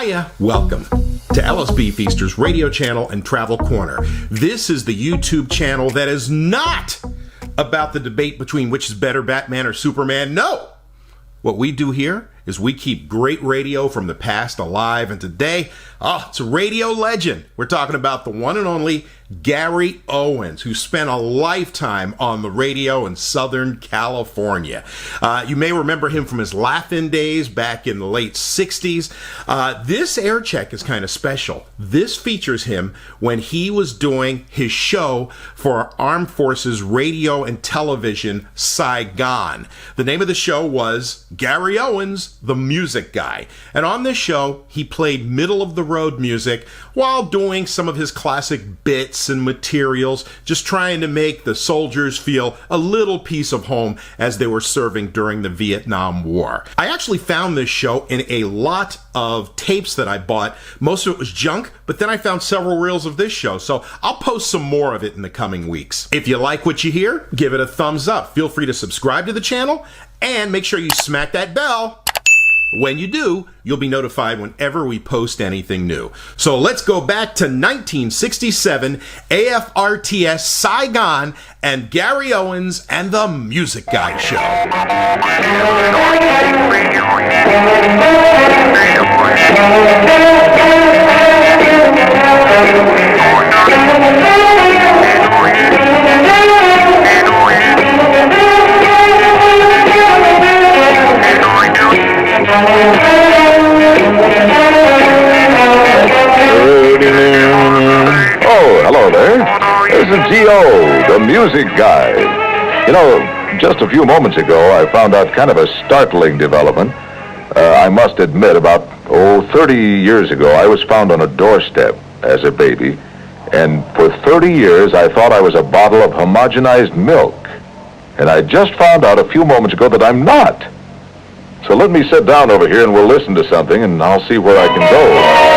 Hiya, welcome to LSB Feaster's radio channel and travel corner. This is the YouTube channel that is not about the debate between which is better, Batman or Superman. No! What we do here is we keep great radio from the past alive, and today, it's a radio legend. We're talking about the one and only Gary Owens, who spent a lifetime on the radio in Southern California. You may remember him from his Laugh-In days back in the late 60s. This air check is kind of special. This features him when he was doing his show for our Armed Forces Radio and Television Saigon. The name of the show was Gary Owens, the Music Guy. And on this show, he played middle-of-the-road music while doing some of his classic bits and materials, just trying to make the soldiers feel a little piece of home as they were serving during the Vietnam War. I actually found this show in a lot of tapes that I bought. Most of it was junk, but then I found several reels of this show, so I'll post some more of it in the coming weeks. If you like what you hear, give it a thumbs up. Feel free to subscribe to the channel, and make sure you smack that bell. When you do, you'll be notified whenever we post anything new. So let's go back to 1967, AFRTS Saigon, and Gary Owens and the Music Guy Show. Hello there. This is G.O., the Music Guy. You know, just a few moments ago, I found out kind of a startling development. I must admit, about, 30 years ago, I was found on a doorstep as a baby, and for 30 years, I thought I was a bottle of homogenized milk. And I just found out a few moments ago that I'm not. So let me sit down over here and we'll listen to something, and I'll see where I can go.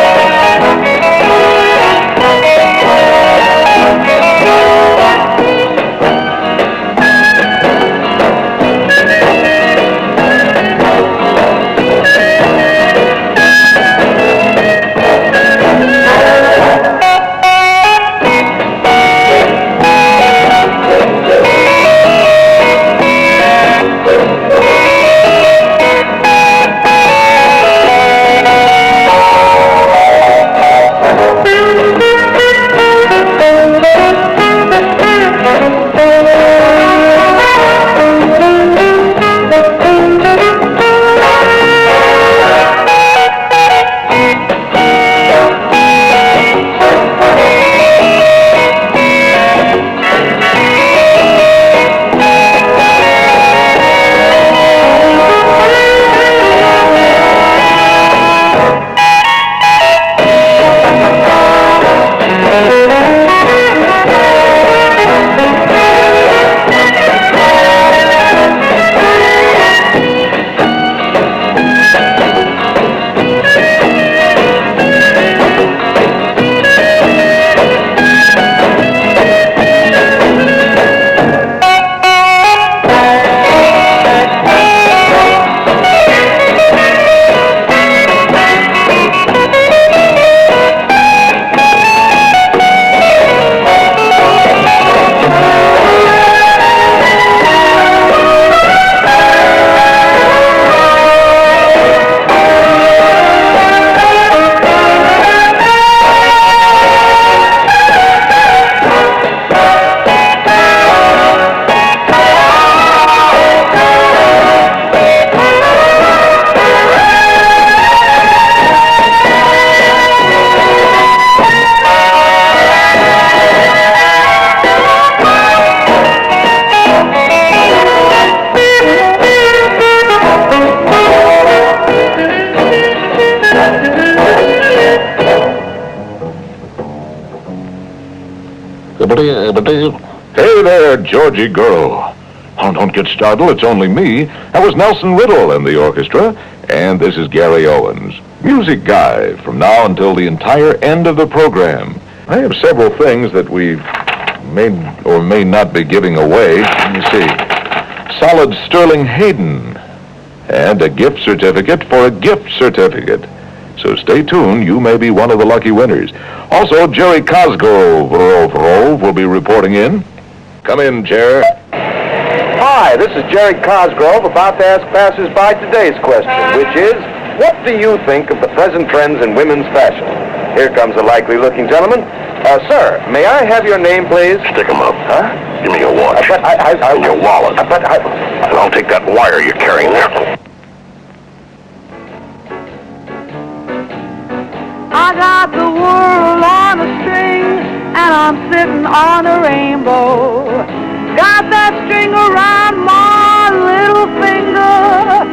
Hey there, Georgie girl. Oh, don't get startled, it's only me. That was Nelson Riddle and the orchestra, and this is Gary Owens, Music Guy, from now until the entire end of the program. I have several things that we may or may not be giving away. Let me see. Solid Sterling Hayden, and a gift certificate for a gift certificate. So stay tuned. You may be one of the lucky winners. Also, Jerry Cosgrove will be reporting in. Come in, Jer. Hi, this is Jerry Cosgrove about to ask passers-by today's question, which is, what do you think of the present trends in women's fashion? Here comes a likely-looking gentleman. Sir, may I have your name, please? Stick 'em up. Huh? Give me your watch. And your wallet. I And I'll take that wire you're carrying there. I got the world on a string, and I'm sitting on a rainbow. Got that string around my little finger.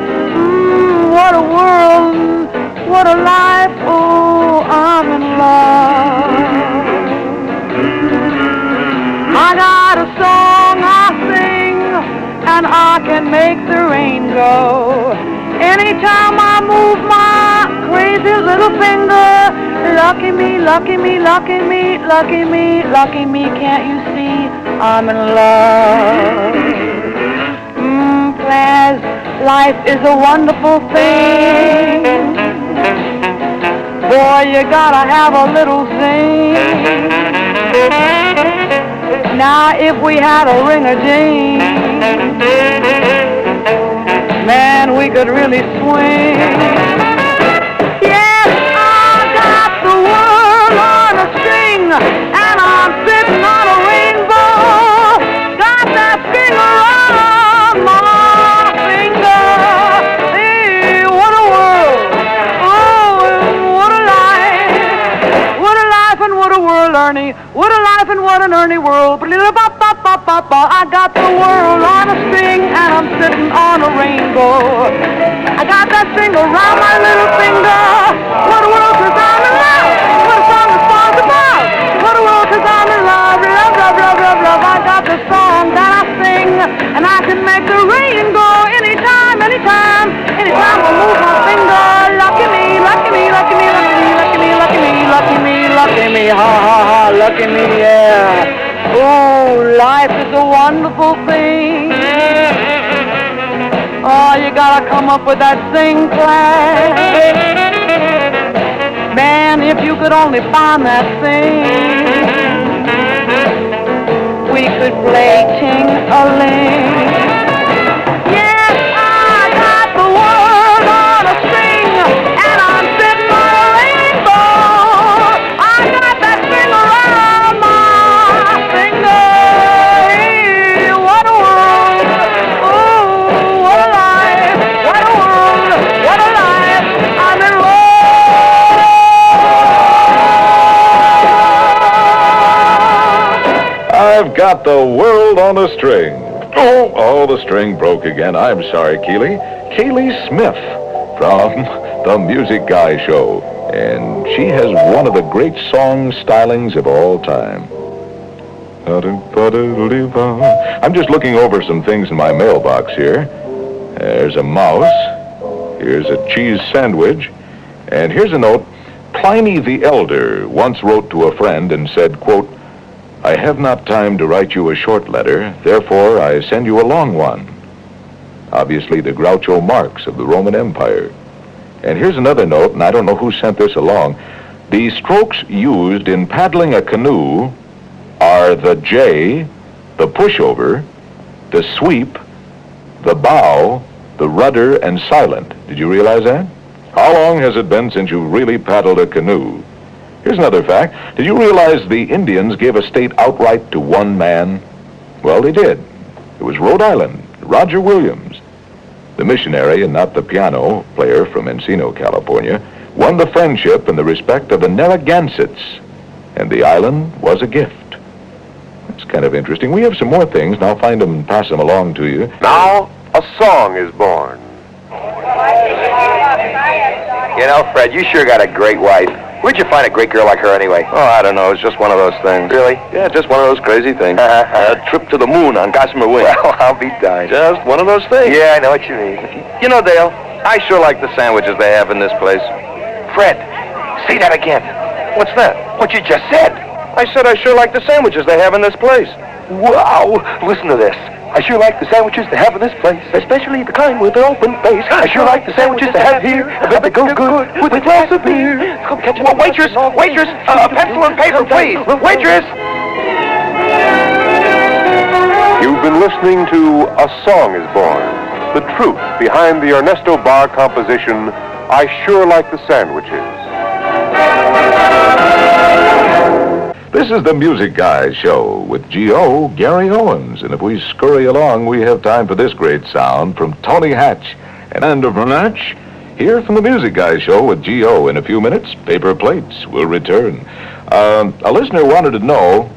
What a world, what a life, oh, I'm in love. I got a song I sing, and I can make the rain go. Anytime I move my crazy little finger, lucky me, lucky me, lucky me, lucky me, lucky me, can't you see I'm in love? Class, life is a wonderful thing. Boy, you gotta have a little zing. Now, if we had a ring-a-ding, man, we could really swing. Yes, I got the world on a string, and I'm sitting on a rainbow. Got that string around my finger. Hey, what a world! Oh, what a life! What a life and what a world, Ernie! What a life and what an Ernie world! I got the world on a string, and I'm sitting on a rainbow. I got that string around my little finger. What a world, 'cause I'm in love. What a song is falls above. What a world, 'cause I'm in love. Love, love, love, love, love. I got the song that I sing, and I can make the rain go anytime, anytime, anytime I move my finger. Lucky me, lucky me, lucky me, lucky me, lucky me, lucky me, lucky me, lucky me, ha, ha, ha, lucky me, yeah. Oh, life is a wonderful thing. Oh, you gotta come up with that sing class. Man, if you could only find that thing, we could play ting-a-ling. Yes, I got the world on a string, and I'm sitting on a rainbow. I got that string around my finger. Hey, what a world! Oh, what a life! What a world! What a life! I'm in love. I've got the world on a string. Oh, the string broke again. I'm sorry, Keely. Kaylee Smith from the Music Guy Show. And she has one of the great song stylings of all time. I'm just looking over some things in my mailbox here. There's a mouse. Here's a cheese sandwich. And here's a note. Pliny the Elder once wrote to a friend and said, quote, I have not time to write you a short letter, therefore I send you a long one. Obviously the Groucho Marx of the Roman Empire. And here's another note, and I don't know who sent this along. The strokes used in paddling a canoe are the J, the pushover, the sweep, the bow, the rudder, and silent. Did you realize that? How long has it been since you've really paddled a canoe? Here's another fact. Did you realize the Indians gave a state outright to one man? Well, they did. It was Rhode Island, Roger Williams. The missionary, and not the piano player from Encino, California, won the friendship and the respect of the Narragansetts, and the island was a gift. It's kind of interesting. We have some more things, and I'll find them and pass them along to you. Now, a song is born. You know, Fred, you sure got a great wife. Where'd you find a great girl like her anyway? Oh, I don't know. It's just one of those things. Really? Yeah, just one of those crazy things. A trip to the moon on Gossamer Wing. Well, I'll be darned. Just one of those things. Yeah, I know what you mean. You know, Dale, I sure like the sandwiches they have in this place. Fred, say that again. What's that? What you just said. I said I sure like the sandwiches they have in this place. Wow, listen to this. I sure like the sandwiches they have in this place, especially the kind with the open face. I sure like the sandwiches they have here. I bet they go good with a glass of beer. Waitress, a pencil and paper, please. Waitress! You've been listening to A Song is Born, the truth behind the Ernesto Barr composition, I Sure Like the Sandwiches. This is the Music Guys Show with G.O. Gary Owens. And if we scurry along, we have time for this great sound from Tony Hatch. And from Hatch, here from the Music Guys Show with G.O. In a few minutes, Paper Plates will return. A listener wanted to know,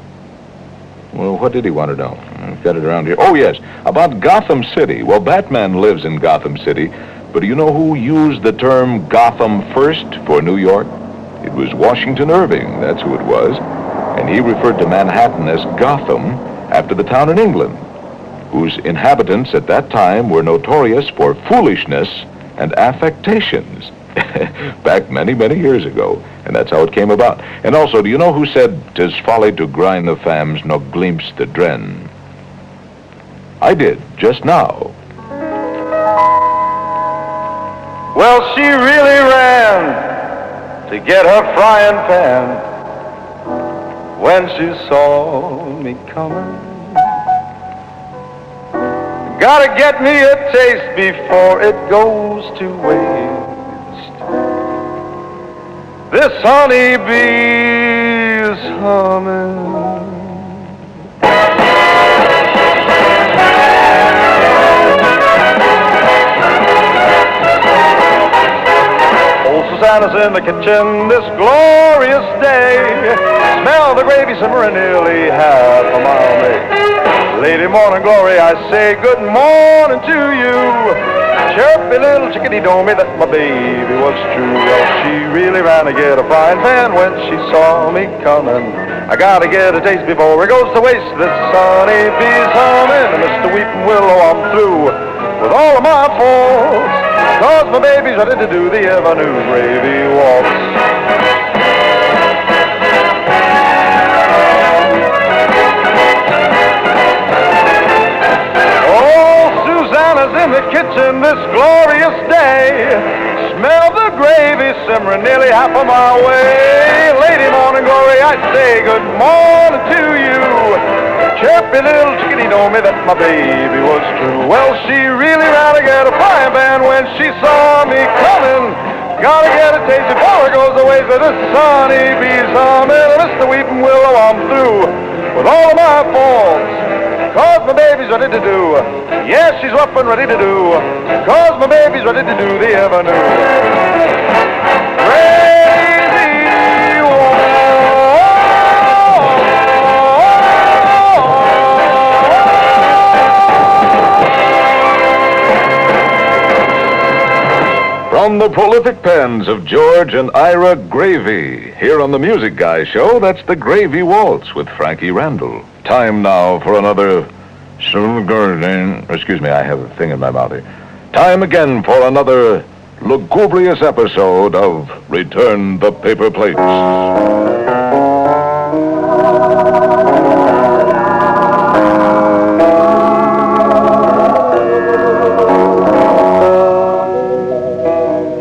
well, what did he want to know? I've got it around here. Oh, yes, about Gotham City. Well, Batman lives in Gotham City, but do you know who used the term Gotham first for New York? It was Washington Irving, that's who it was. And he referred to Manhattan as Gotham after the town in England, whose inhabitants at that time were notorious for foolishness and affectations. Back many, many years ago. And that's how it came about. And also, do you know who said, "'Tis folly to grind the fams, nor glimpse the dren"? I did, just now. Well, she really ran to get her frying pan when she saw me coming. Gotta get me a taste before it goes to waste. This honeybee is humming. Old Susanna's in the kitchen this glorious day. Smell the gravy simmering nearly half a mile away. Lady Morning Glory, I say good morning to you. Chirpy little chickadee told me that my baby was true. Well, she really ran to get a frying pan when she saw me coming. I gotta get a taste before it goes to waste. This honeybee's humming. And Mr. Weeping Willow, I'm through with all of my faults, 'cause my baby's ready to do the Avenue Gravy Waltz. In the kitchen this glorious day, smell the gravy simmering nearly half a mile away. Lady Morning Glory, I say good morning to you. Chirpy little chickadee told me that my baby was true. Well, she really ran to get a frying pan when she saw me coming. Gotta get a taste before it goes away. So this honeybee's humming. Mr. Weeping Willow, I'm through with all of my faults, 'cause my baby's ready to do. Yes, she's up and ready to do, 'cause my baby's ready to do the Avenue Gravy Waltz. From the prolific pens of George and Ira Gravy, here on the Music Guys Show, that's the Gravy Waltz with Frankie Randall. Time now for another... Excuse me, I have a thing in my mouth here. Time again for another lugubrious episode of Return the Paper Plates.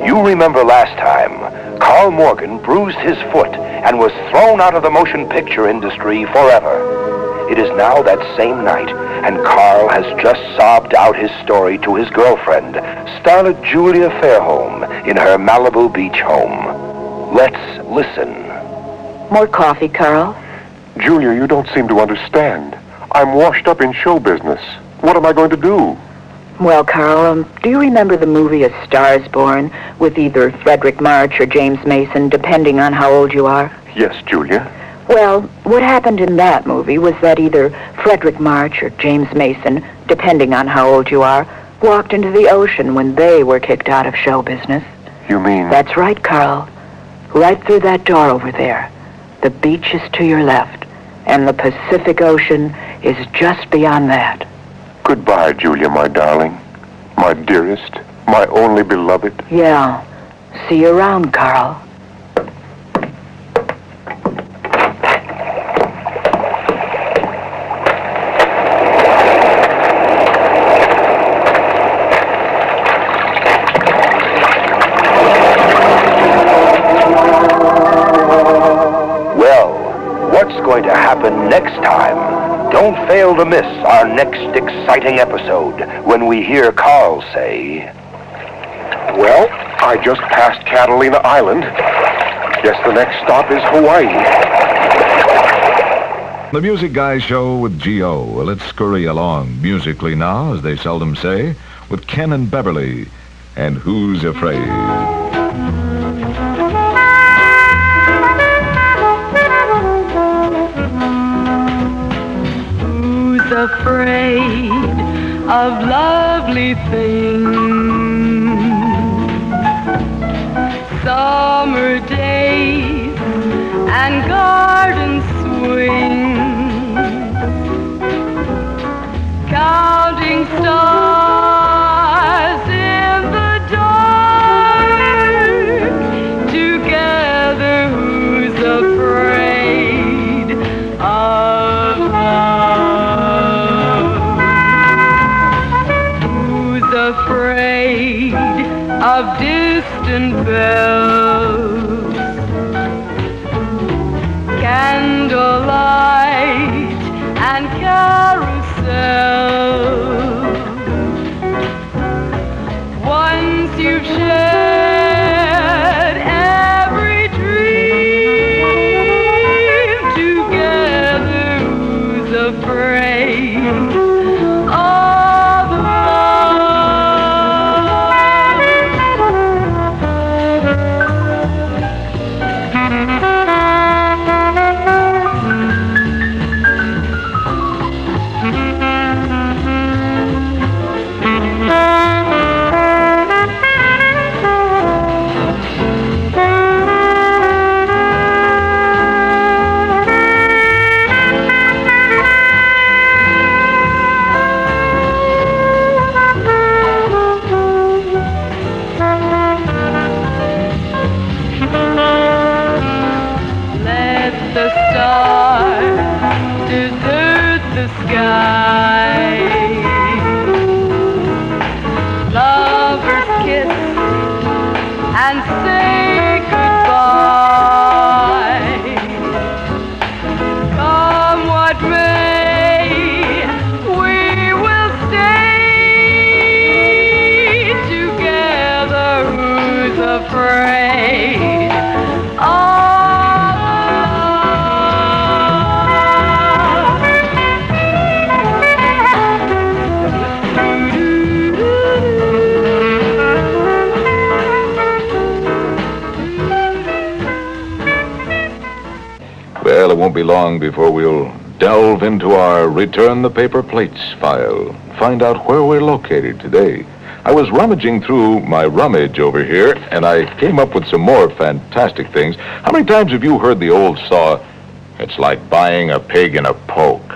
You remember last time, Carl Morgan bruised his foot and was thrown out of the motion picture industry forever. It is now that same night, and Carl has just sobbed out his story to his girlfriend, starlet Julia Fairholm, in her Malibu Beach home. Let's listen. More coffee, Carl? Julia, you don't seem to understand. I'm washed up in show business. What am I going to do? Well, Carl, do you remember the movie A Star is Born with either Frederick March or James Mason, depending on how old you are? Yes, Julia. Well, what happened in that movie was that either Frederick March or James Mason, depending on how old you are, walked into the ocean when they were kicked out of show business. You mean... That's right, Carl. Right through that door over there. The beach is to your left, and the Pacific Ocean is just beyond that. Goodbye, Julia, my darling. My dearest. My only beloved. Yeah. See you around, Carl. time, don't fail to miss our next exciting episode when we hear Carl say, "Well, I just passed Catalina Island. Guess the next stop is Hawaii." The Music Guy Show with G.O. Well, let's scurry along musically now, as they seldom say, with Ken and Beverly and Who's Afraid? Who's afraid of lovely things? Summer days and garden swings, counting stars in the dark. Together, who's afraid of love? Who's afraid of distant bells, candlelight and carousel? Once you've shared every dream, together who's afraid of the stars desert the sky. Lovers kiss and say goodbye. Come what may, we will stay together. Who's afraid of Well, it won't be long before we'll delve into our Return the Paper Plates file, find out where we're located today. I was rummaging through my rummage over here, and I came up with some more fantastic things. How many times have you heard the old saw, "It's like buying a pig in a poke"?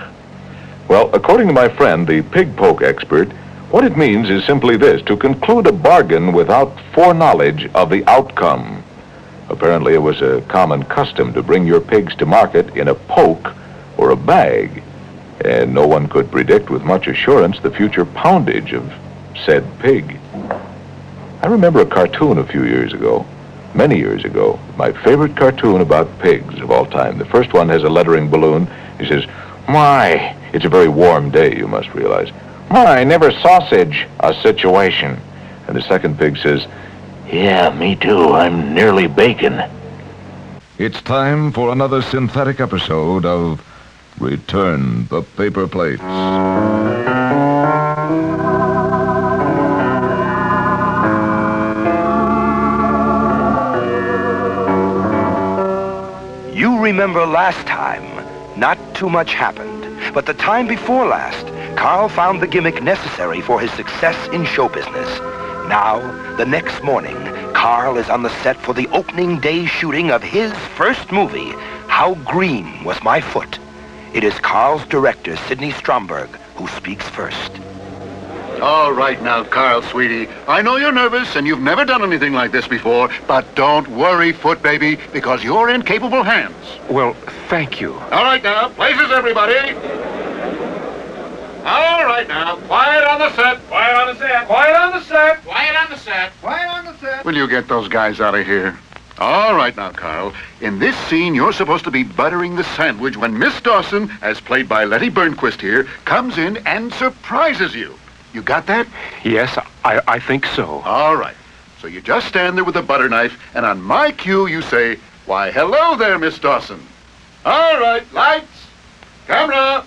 Well, according to my friend, the pig poke expert, what it means is simply this: to conclude a bargain without foreknowledge of the outcome. Apparently, it was a common custom to bring your pigs to market in a poke or a bag, and no one could predict with much assurance the future poundage of said pig. I remember a cartoon a few years ago, many years ago, my favorite cartoon about pigs of all time. The first one has a lettering balloon. He says, "My," it's a very warm day, you must realize, "My, never sausage a situation." And the second pig says, "Yeah, me too. I'm nearly bacon." It's time for another synthetic episode of Return the Paper Plates. You remember last time, not too much happened. But the time before last, Carl found the gimmick necessary for his success in show business. Now, the next morning, Carl is on the set for the opening day shooting of his first movie, How Green Was My Foot. It is Carl's director, Sidney Stromberg, who speaks first. All right now, Carl, sweetie. I know you're nervous and you've never done anything like this before, but don't worry, Foot Baby, because you're in capable hands. Well, thank you. All right now, places, everybody. All right now, quiet on the set. Quiet on the set. Quiet on the set. Quiet on the set. Quiet on the set. Will you get those guys out of here? All right now, Carl. In this scene, you're supposed to be buttering the sandwich when Miss Dawson, as played by Letty Burnquist here, comes in and surprises you. You got that? Yes, I think so. All right. So you just stand there with a butter knife, and on my cue, you say, "Why, hello there, Miss Dawson." All right, lights, camera,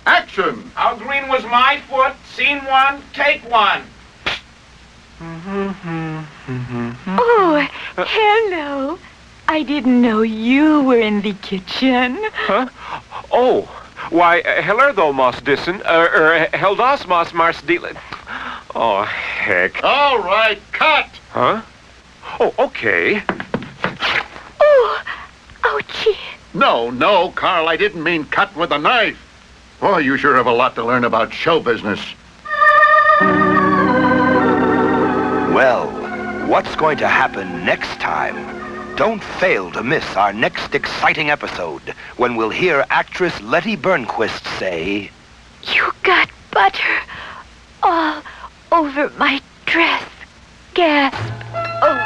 action. How green was my foot? Scene one, take one. Oh, hello. I didn't know you were in the kitchen. Huh? Oh, why, hello though, Moss Disson. Heldas Moss Mars Deal. Oh, heck. All right, cut. Huh? Oh, okay. Oh, ouchie. No, Carl, I didn't mean cut with a knife. Boy, you sure have a lot to learn about show business. Well, what's going to happen next time? Don't fail to miss our next exciting episode when we'll hear actress Letty Burnquist say, You got butter all over my dress. Gasp. Oh.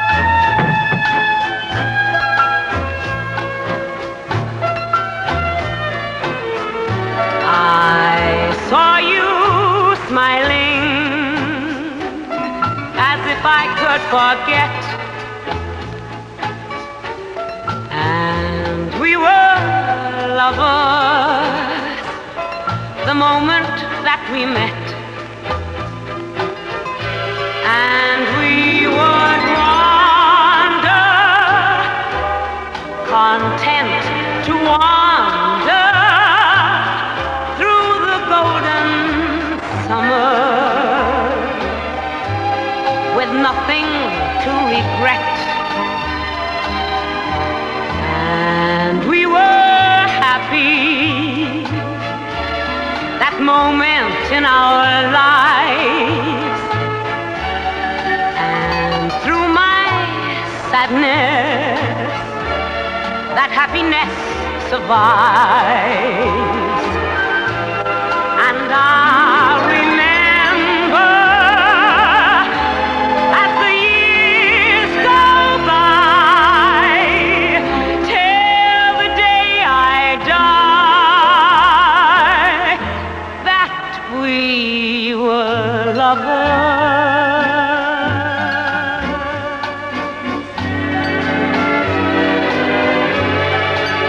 I saw you smiling as if I could forget, and we were lovers the moment that we met, and we would wander, content to wander through the golden summer with nothing to regret. And we were happy that moment in our lives. And through my sadness, that happiness survives. And I remember as the years go by, till the day I die, that we were lovers.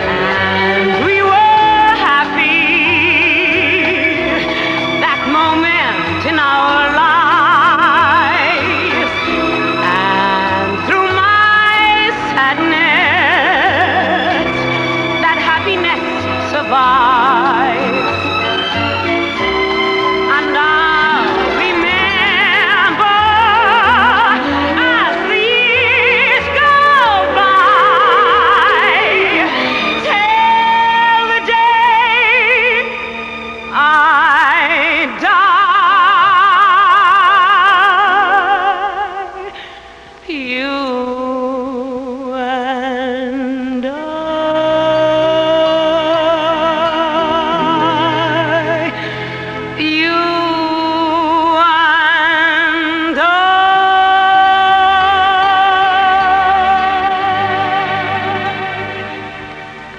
And we were happy that moment in our lives. And through my sadness, that happiness survives. And I'll remember as the years go by, till the day I die. You and I. You and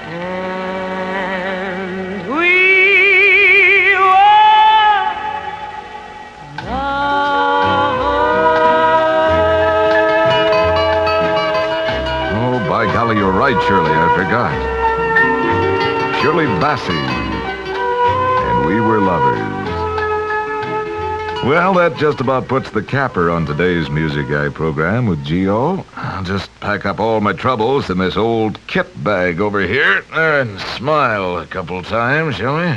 and we were lovers. Oh, by golly, you're right, Shirley. I forgot. Shirley Bassey. And we were lovers. Well, that just about puts the capper on today's Music Guy program with G.O. I'll just pack up all my troubles in this old kit bag over here and smile a couple times, shall we?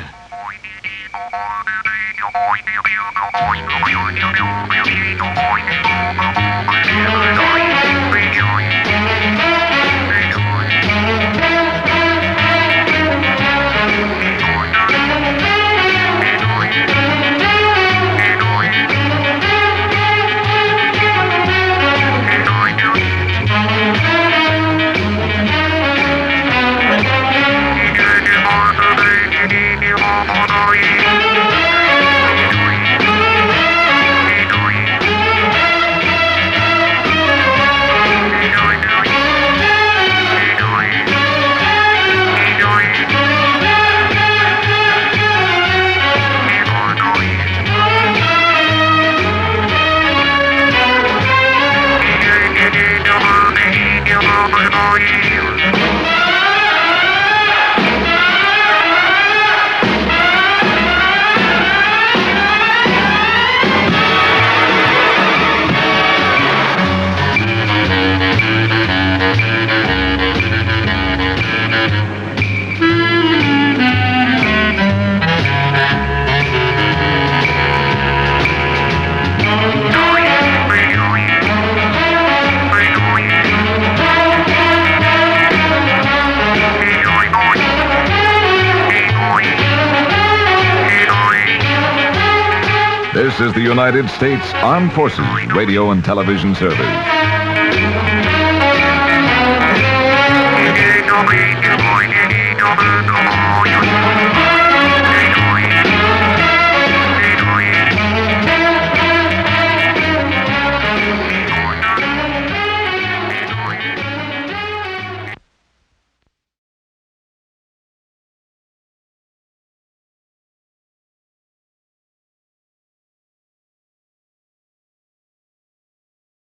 This is the United States Armed Forces Radio and Television Service.